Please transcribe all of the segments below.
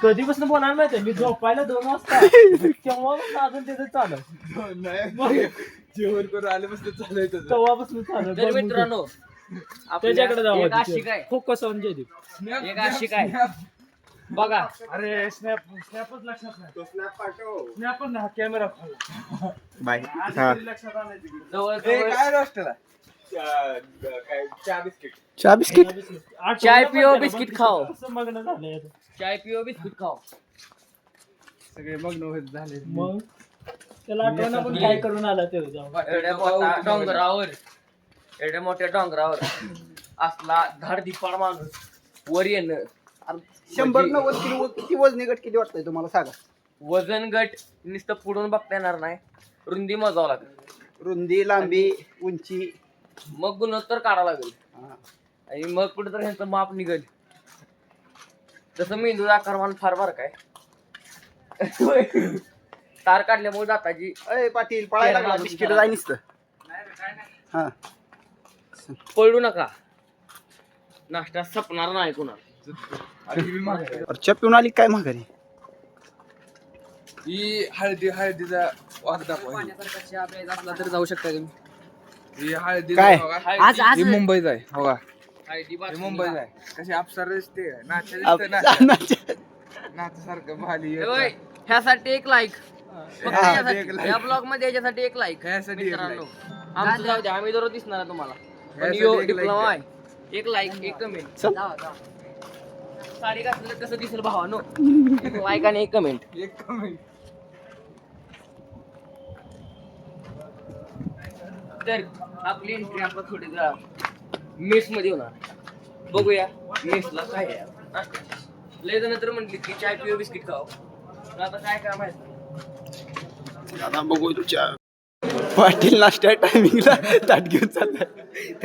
कधीपासून बोलायला माहिती मी झोपायला 2 वाजता केव्हा अजून त्याचं चालू जेवण करून आल्यापासून चालायचं तेव्हापासून चालू. तर मित्रांनो त्याच्याकडे जाऊ एक आशिक आहे, फोकस ऑन जयदीप. एक आशिक आहे बघा. अरे स्नॅपच लक्षात नाही. तो स्नॅप पाठव. स्नॅपच ना कॅमेरा बाय. लक्षात आणायचं. जवळ काय रोस्टला काय चहा बिस्किट चहा बिस्किट चाय पिओ बिस्किट खाओ. मग्न झालंय चाय पिओ बिस्किट खाओ. सगळे मग्न होत झाले. मग त्याला आठवण आपण काय करून आला ते जाऊ. एवढ्या मोठ्या डोंगरावर असला धाडधिपाड माणूस वर येणं. 190 किलो किती वजनी गट किती वाटतंय तुम्हाला सांगा. वजन गट नुसतं पुढून बघता येणार नाही, रुंदी मोजावं लागेल. रुंदी लांबी उंची मग गुणोत्तर काढावं लागेल आणि मग कुठं तर ह्यांचं माप निघेल. तसं मेंदूचा आकारमान फार बारक आहे. तार काढल्यामुळे दाताची अय पाटील पळायला लागला बिस्किट जाय नुसतं. हा पळू नका, नाश्ता सपणार नाही कुणा. चहा पिऊन आली काय माघारी. ही हळदीचा वाघ दाखवा. असला तर जाऊ शकता तुम्ही. ही हळदी काय? आज ही मुंबईच आहे हो का. हळदी ही बाजूला. मुंबईच आहे. कशी अप्सरा दिसते नाच सारखं भाली होय, ह्यासाठी एक लाईक. एक like. या ब्लॉग मध्ये याच्यासाठी एक लाईक. ह्यासाठी एक मित्रांनो like. आमचं जाऊ द्या, आम्ही दररोज दिसणार आहे तुम्हाला. पण ह्यासाठी यो एक like डिप्लोमा आहे. आहे. एक लाईक एक कमेंट. साडी घातलं कसं दिसेल भावानो. एक लाईक आणि एक कमेंट. एक कमेंट. तर आपली एंट्री आपण थोडी मेस मध्ये होणार. बघूया मेसला काय आहे. लय जण तर म्हटली की चाय पिओ बिस्किट खाऊ. आता काय काय माहिती. आता बघू तुमच्या पाटील नाश्त्या टायमिंगला ताट घेऊन चाललाय.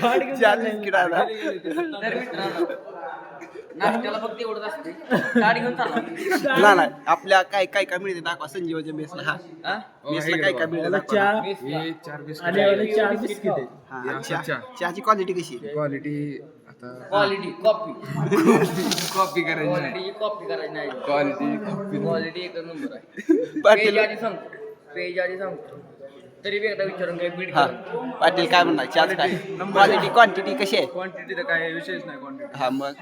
चहा बिस्किट आला. तर मित्रांनो नाश्त्याला फक्त एवढंच असते. गाडी घेऊन चालला. नाही आपल्या काय काय काय मिळते दाखवा संजीवच्या मेसला. हा हा? मेसला काय काय मिळते दाखवा. चहा हे 4 बिस्किट आणि 4 बिस्किट आहे. हा चहाची क्वालिटी कशी आहे? क्वालिटी आता क्वालिटी कॉफी. कॉपी करायची नाही. क्वालिटी कॉफी करायची नाही. क्वालिटी एक नंबर आहे. पाटील पेज आधी सांगतो. तरी बी एकदा विचारून काय बीड हा पाटील काय म्हणणार चहाच काय क्वालिटी क्वांटिटी कशी आहे. क्वांटिटी तर काय विशेष नाही क्वांटिटी. हा मग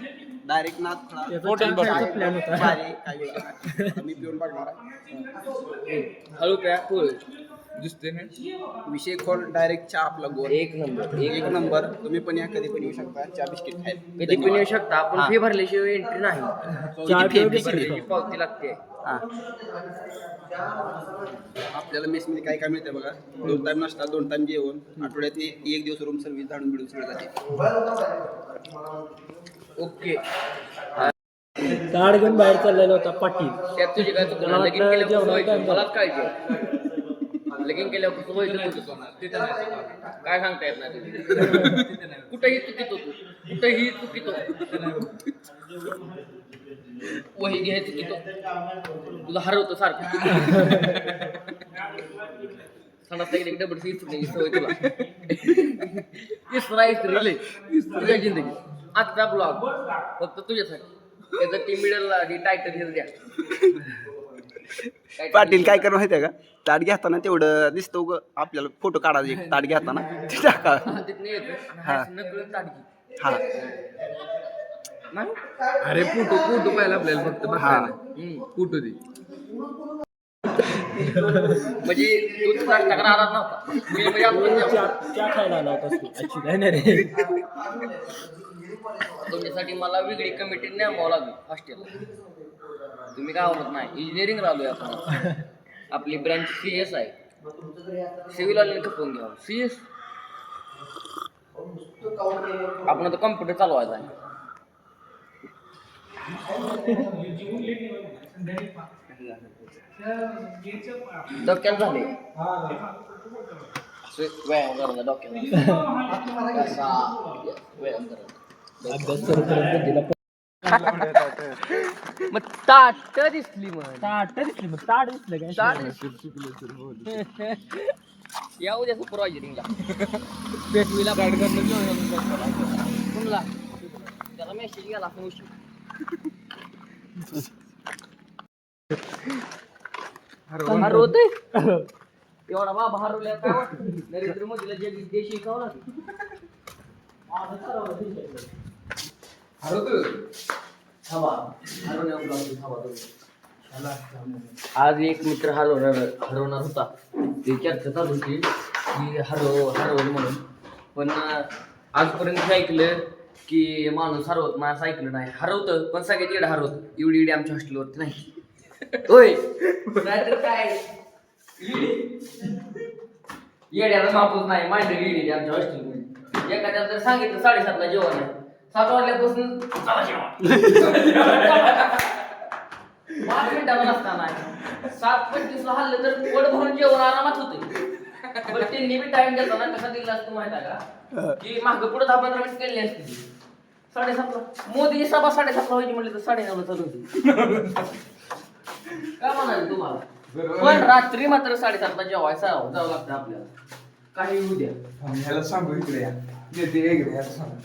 डायरेक्ट नाच हॉटेल बघायचा प्लॅन होता. मी पिऊन बघणार आहे. हळू प्या फुल दिसते ना. विषय खोल डायरेक्ट चहा आपला गोल एक नंबर. एक नंबर. तुम्ही पण या कधी पण येऊ शकता चहा बिस्किट खायला. कधी पण येऊ शकता. आपण फी भरल्याशिवाय एंट्री नाही. चहा पिओ भरल्याची पावती लागते. हा आपल्याला मेसमध्ये काय काय मिळते बघा. 2 टाइम नाश्ता 2 टाइम जेवण. आठवड्यात 1 दिवस रूम सर्व्हिस झाडून बिडून सगळं जाते. ओके. ताड घेऊन बाहेर चाललेला होता पाटील. त्यात तुझी काय चुकलं. मला लगीन वाटलं केल्यावर कसं जेवणाला व्हायचं time मलाच काळजी आहे. लगीन केल्यावर कसं व्हायचं काय सांगता येत नाही. कुठेही चुकीत होतो. कुठेही चुकीत होतो. वही घ्याय चुकीत होतो. तुला हरवतो सारखं. संडासला गेले डबल सीट चुकण्याची सवय तुला. तिसरा इस्त्री तुझ्या जिंदगी. आजचा ब्लॉग फक्त तुझ्यासाठी. त्याचं ती मिडलला टायटल द्या. पाटील काय कर माहिती आहे का. ताट घेताना तेवढं दिसतो ग आपल्याला फोटो काढायचे. ताट घेताना ते टाका. तिथनं येतो हा. नकळत ताडगी. हा नाही अरे फोटो पाहिला आपल्याला फक्त बघायला. फोटो दे. म्हणजे तू नाश्ता करा आला नव्हता. मी म्हणजे आपण चहा खायला आला होता ऍक्च्युली. नाही रे तुमच्यासाठी मला वेगळी कमिटी नेमावं लागली हॉस्टेलला. तुम्ही काय आवडत नाही. इंजिनिअरिंग राहिलोय आपण. आपली ब्रँच CS आहे. सिव्हिल वाल्याने खपवून घ्यावं. CS आपण आता कम्प्युटर चालवायचा आहे. डोक्यात झाले व्यायाम करायचा डोक्यात. व्यायाम करायचा. अभ्यास करत दिला. मग ताट दिसली मग. ताट दिसली मग ताट दिसलं काय. ताट या उद्या सुपरवायझरिंगला पेटवीला कुणाला गेला त्याला मेसेज गेला आपण उशीर हरवतोय एवढा बाबा हरवल्या काय वाटतं नरेंद्र मोदीला जे देश शिकवला आज एक मित्र हरवणार होता ते चर्चा चालू होती की हरवलं म्हणून पण आजपर्यंत ऐकलं की माणूस हरवत नाही असं ऐकलं नाही हरवतं पण सगळ्यात येडं हरवतं एवढी आमच्या हॉस्टेलवरती नाही होय नाहीतर काय येड्याला मापूच नाही मांडली येडी आमच्या हॉस्टेलमध्ये एखाद्याला जर सांगितलं 7:30ला जेवण आहे 7 वाजल्यापासून 5 मिनिटाला नसताना 7:25ला हल्लं तर पोट भरून जेवण आरामात होते पण त्यांनी बी टाइम घेतला ना कसा दिला असतो माहिती आहे का की मागं पुढे 10-15 मिनिट केली असते 7:30ला मोदीची सभा 7:30ला व्हायची म्हणली तर 9:30ला चालू होती काय म्हणाले तुम्हाला पण रात्री मात्र 7:30ला जेवायचं जावं लागतं आपल्याला काही होऊ द्या ह्याला सांगू इकडे या येते इकडे ह्याला सांगू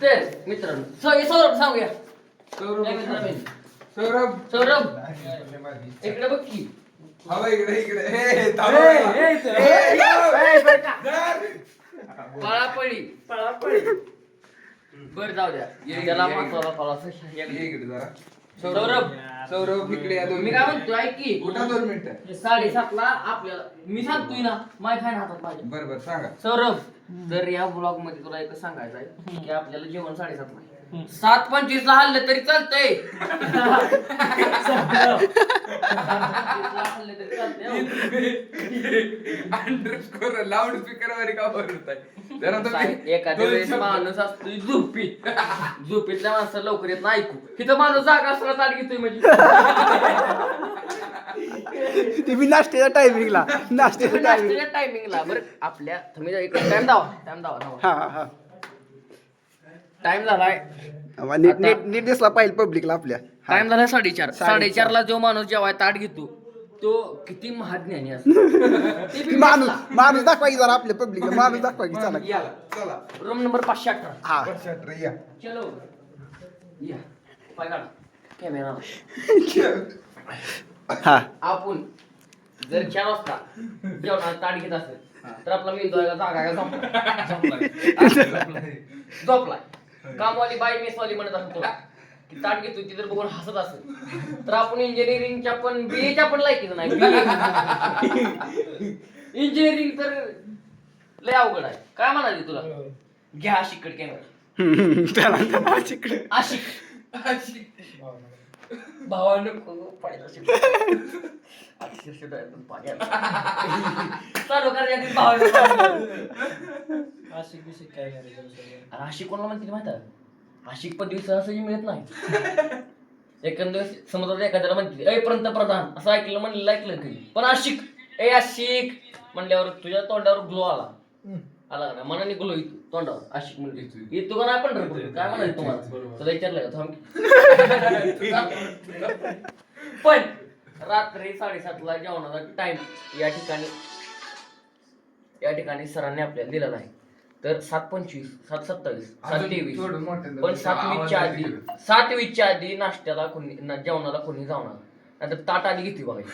तर मित्रांनो सौरभ सांगूया सौरभ सौरभ इकडे बघ की हवा इकडे पळापळी बर जाऊ द्या त्याला महत्वाला कळा इकडे जरा सौरभ इकडे या मी काय म्हणतो ऐक की कुठं 2 मिनिटं 7:30ला आपल्याला मी सांगतोय ना माय खाय हातात माझ्या बरोबर सांगा सौरभ तर या ब्लॉग मध्ये तुला एक सांगायचं आहे की आपल्याला जेवण 7:30ला 7:25ला हल्लं तरी चालतंय लाऊड स्पीकर वर का एखाद्या वेळेस माणूस असतोय झोपीतल्या माणसाला लवकर येत नाही ऐकू तिथं माणूस जागा असताना ताट घेतोय म्हणजे तुम्ही नाश्त्याच्या टायमिंगला बरं आपल्या टाइम दावा टाइम झालाय नीट दिसला पाहिजे पब्लिकला आपल्या टाइम झाला 4:30ला जो माणूस जेव्हा ताट घेतो तो किती महाज्ञानी असतो माणूस दाखवा की जरा आपल्या पब्लिकला माणूस दाखवा की चला रूम नंबर 518 हा चलो या पाय काढा कॅमेरा हा आपण जर 4 वाजता जेवणाला ताट घेत असेल तर आपला मेंदू जागा झोपलाय कामवाली बाई मेसवाली म्हणत असतो तुला की ताट घेतो ती जर बघून हसत असेल तर आपण इंजिनिअरिंगच्या पण बीएच्या पण लायकीच नाही इंजिनिअरिंग तर लय अवघड आहे काय म्हणाली तुला घ्या आशिककडे कॅमेरा आशिक भावानं चालू करायची आशिक कोणाला म्हणते माहिती आहे आशिक पदवी सहसा मिळत नाही एखाद्या समजा एखाद्याला म्हणते अय पंतप्रधान असं ऐकलं की पण आशिक म्हणल्यावर तुझ्या तोंडावर ग्लो आला ना मनाने ग्लो येतो तोंडावर आशिक म्हणजे येतो का नाही पण काय म्हणाले तुम्हाला तुला विचारलं का पण रात्री 7:30ला जेवणाचा टाइम या ठिकाणी सरांनी आपल्याला दिलेला आहे तर 7:25 7:27 7:23 पण 7:20च्या आधी नाश्त्याला कोणी जेवणाला कोणी जाणार नाही तर ताट आधी घेतली बघायची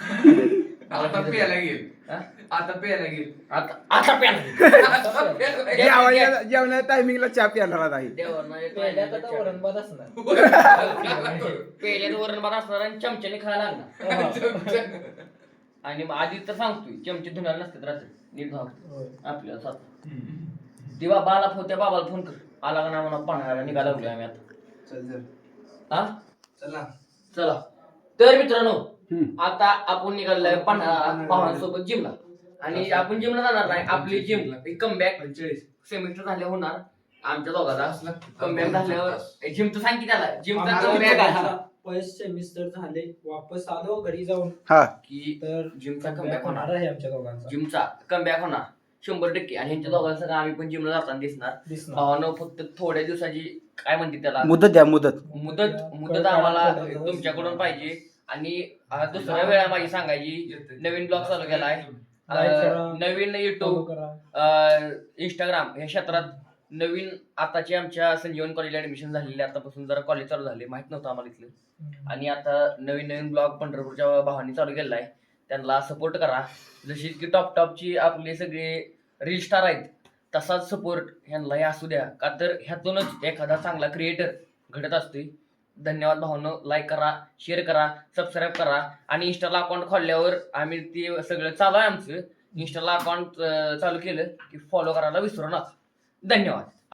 आता प्यायला गेल जेवणा टायमिंगला चहा प्यायला नाही पेल्यात वरण भात असणार आणि चमच्याने खायला लागणार आणि आधी तर सांगतोय चमचे धुणार नसते रात्री नीट धावतो आपल्याला साथ तेव्हा बाबाला फोन कर आला का ना म्हणा पाण्याला निघाला लागलोय आम्ही आता चला तर मित्रांनो आता आपण निघालोय पाहुण्यांसोबत जिमला आणि आपण जिमला जाणार नाही आपली जिम कमबॅक सेमिस्टर झाले होणार आमच्या दोघांचा कमबॅक झाल्यावर जिमचं सांग की त्याला जिमचा पैसे सेमिस्टर झाले वापस आलो घरी जाऊन की तर जिमचा कमबॅक होणार आहे आमच्या दोघांचा जिमचा कमबॅक होणार 100% आणि ह्यांच्या दोघांसंग आम्ही पण जिमला जाताना दिसणार भावानं फक्त थोड्या दिवसाची काय म्हणते त्याला मुदत आम्हाला तुमच्याकडून पाहिजे आणि दुसऱ्या वेळा माझी सांगायची नवीन ब्लॉग चालू केलाय नवीन युट्यूब इंस्टाग्राम या क्षेत्रात नवीन आताचे आमच्या संजीवन कॉलेजला ऍडमिशन झालेले, आतापासून जरा कॉलेज चालू झाले, माहित नव्हतं आम्हाला इथलं. आणि आता नवीन ब्लॉग पंढरपूरच्या भावांनी चालू केलेला आहे, त्यांना सपोर्ट करा. जशी की टॉपची आपले सगळे रील स्टार आहेत तसाच सपोर्ट ह्यांनाही असू द्या, का तर ह्यातूनच एखादा चांगला क्रिएटर घडत असतोय. धन्यवाद भावांनो. लाईक करा, शेअर करा, सबस्क्राईब करा. आणि इंस्टाला अकाउंट खोलल्यावर आम्ही ते सगळं चालू आहे आमचं. इंस्टाला अकाउंट चालू केलं की फॉलो करायला विसरू नका. धन्यवाद.